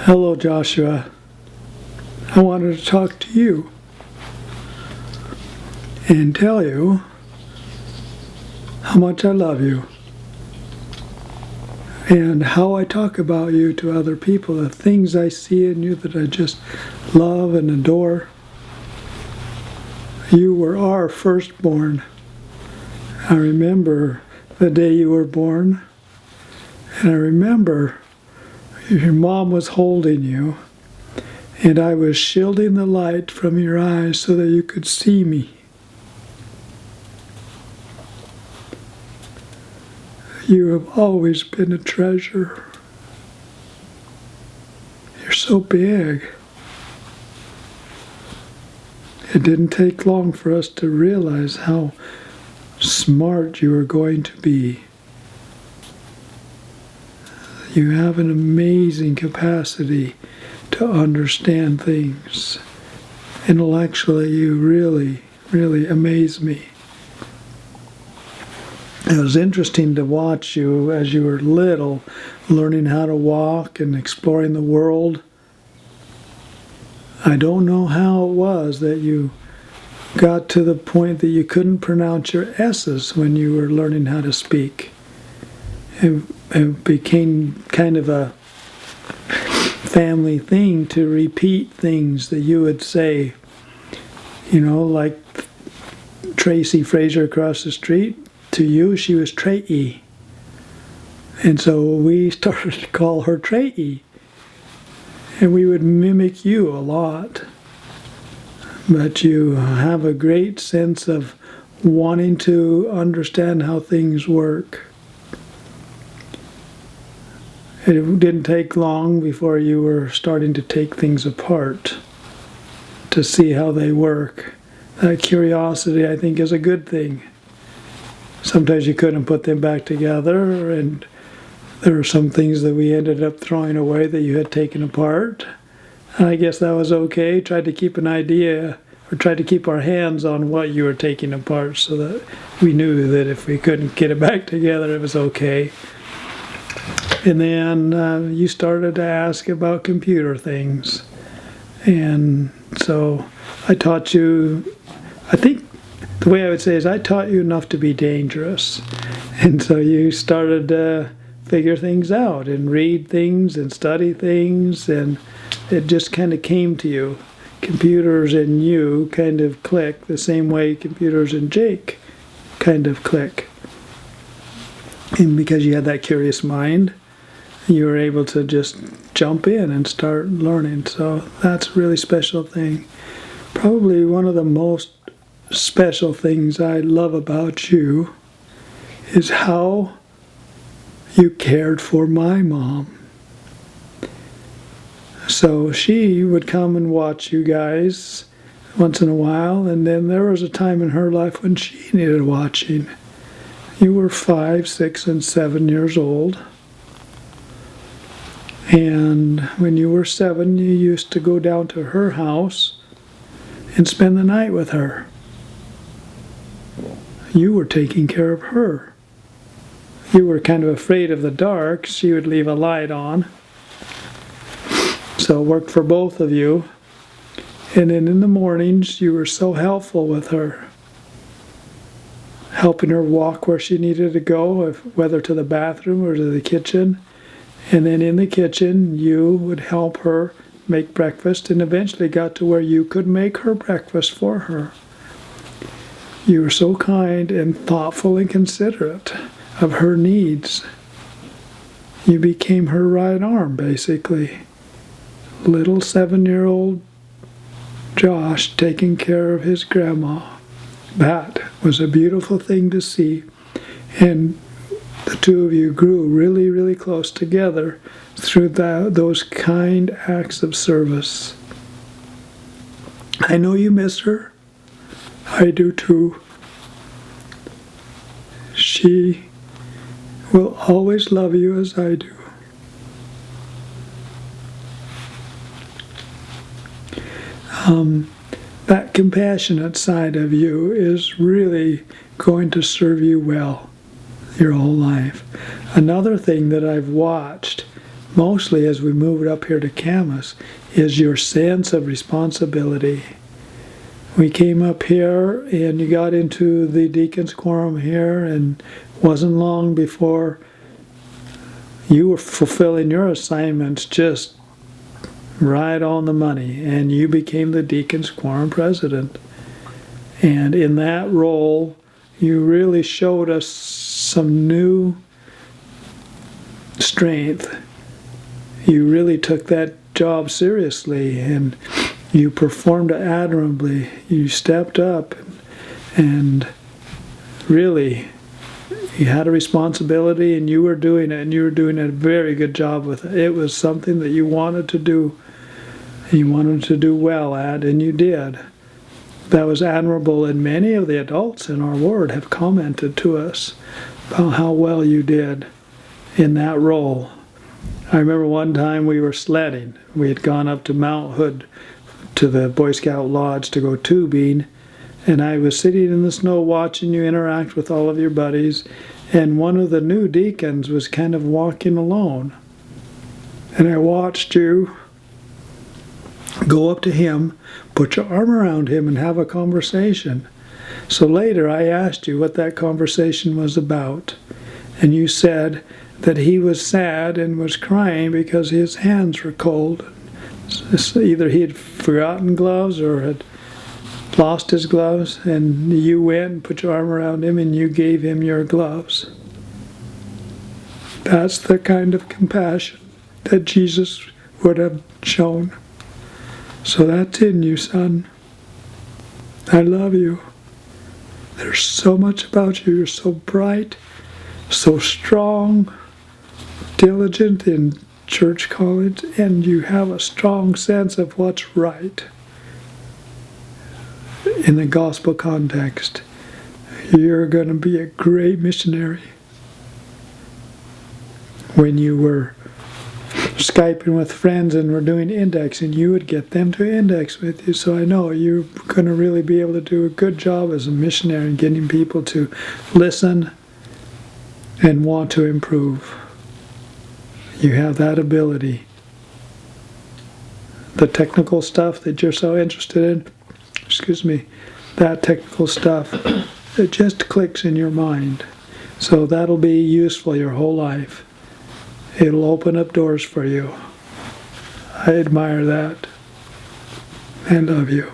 Hello, Joshua. I wanted to talk to you and tell you how much I love you and how I talk about you to other people, the things I see in you that I just love and adore. You were our firstborn. I remember the day you were born, and I remember your mom was holding you, and I was shielding the light from your eyes so that you could see me. You have always been a treasure. You're so big. It didn't take long for us to realize how smart you were going to be. You have an amazing capacity to understand things. Intellectually, you really, really amaze me. It was interesting to watch you as you were little, learning how to walk and exploring the world. I don't know how it was that you got to the point that you couldn't pronounce your S's when you were learning how to speak. It became kind of a family thing to repeat things that you would say, like Tracy Fraser across the street. To you, she was Trey-E. And so we started to call her Trey-E. And we would mimic you a lot. But you have a great sense of wanting to understand how things work. It didn't take long before you were starting to take things apart to see how they work. That curiosity, I think, is a good thing. Sometimes you couldn't put them back together, and there were some things that we ended up throwing away that you had taken apart. And I guess that was okay. Tried to keep an idea, or tried to keep our hands on what you were taking apart so that we knew that if we couldn't get it back together, it was okay. And then you started to ask about computer things. And so I taught you, I think the way I would say is I taught you enough to be dangerous. And so you started to figure things out and read things and study things, and it just kind of came to you. Computers and you kind of click the same way computers and Jake kind of click. And because you had that curious mind, you were able to just jump in and start learning. So that's a really special thing. Probably one of the most special things I love about you is how you cared for my mom. So she would come and watch you guys once in a while, and then there was a time in her life when she needed watching. You were 5, 6, and 7 years old. And when you were 7, you used to go down to her house and spend the night with her. You were taking care of her. You were kind of afraid of the dark. She would leave a light on. So it worked for both of you. And then in the mornings, you were so helpful with her, helping her walk where she needed to go, whether to the bathroom or to the kitchen. And then in the kitchen, you would help her make breakfast, and eventually got to where you could make her breakfast for her. You were so kind and thoughtful and considerate of her needs. You became her right arm, basically. Little 7-year-old Josh taking care of his grandma. That was a beautiful thing to see. And the two of you grew really, really close together through those kind acts of service. I know you miss her. I do too. She will always love you as I do. That compassionate side of you is really going to serve you well your whole life. Another thing that I've watched mostly as we moved up here to Camas, is your sense of responsibility. We came up here and you got into the deacon's quorum here, and wasn't long before you were fulfilling your assignments just right on the money, and you became the deacon's quorum president. And in that role, you really showed us some new strength. You really took that job seriously, and you performed admirably. You stepped up, and really, you had a responsibility, and you were doing it, and you were doing a very good job with it. It was something that you wanted to do, and you wanted to do well at, and you did. That was admirable, and many of the adults in our ward have commented to us about how well you did in that role. I remember one time we were sledding. We had gone up to Mount Hood to the Boy Scout Lodge to go tubing, and I was sitting in the snow watching you interact with all of your buddies, and one of the new deacons was kind of walking alone. And I watched you go up to him, put your arm around him, and have a conversation. So later I asked you what that conversation was about, and you said that he was sad and was crying because his hands were cold. Either he had forgotten gloves or had lost his gloves, and you went and put your arm around him and you gave him your gloves. That's the kind of compassion that Jesus would have shown. So that's in you, son. I love you. There's so much about you. You're so bright, so strong, diligent in church college, and you have a strong sense of what's right in the gospel context. You're going to be a great missionary. When you were Skyping with friends and were doing indexing, you would get them to index with you. So I know you're going to really be able to do a good job as a missionary in getting people to listen and want to improve. You have that ability. The technical stuff that you're so interested in, that technical stuff, it just clicks in your mind. So that'll be useful your whole life. It'll open up doors for you. I admire that. I love you.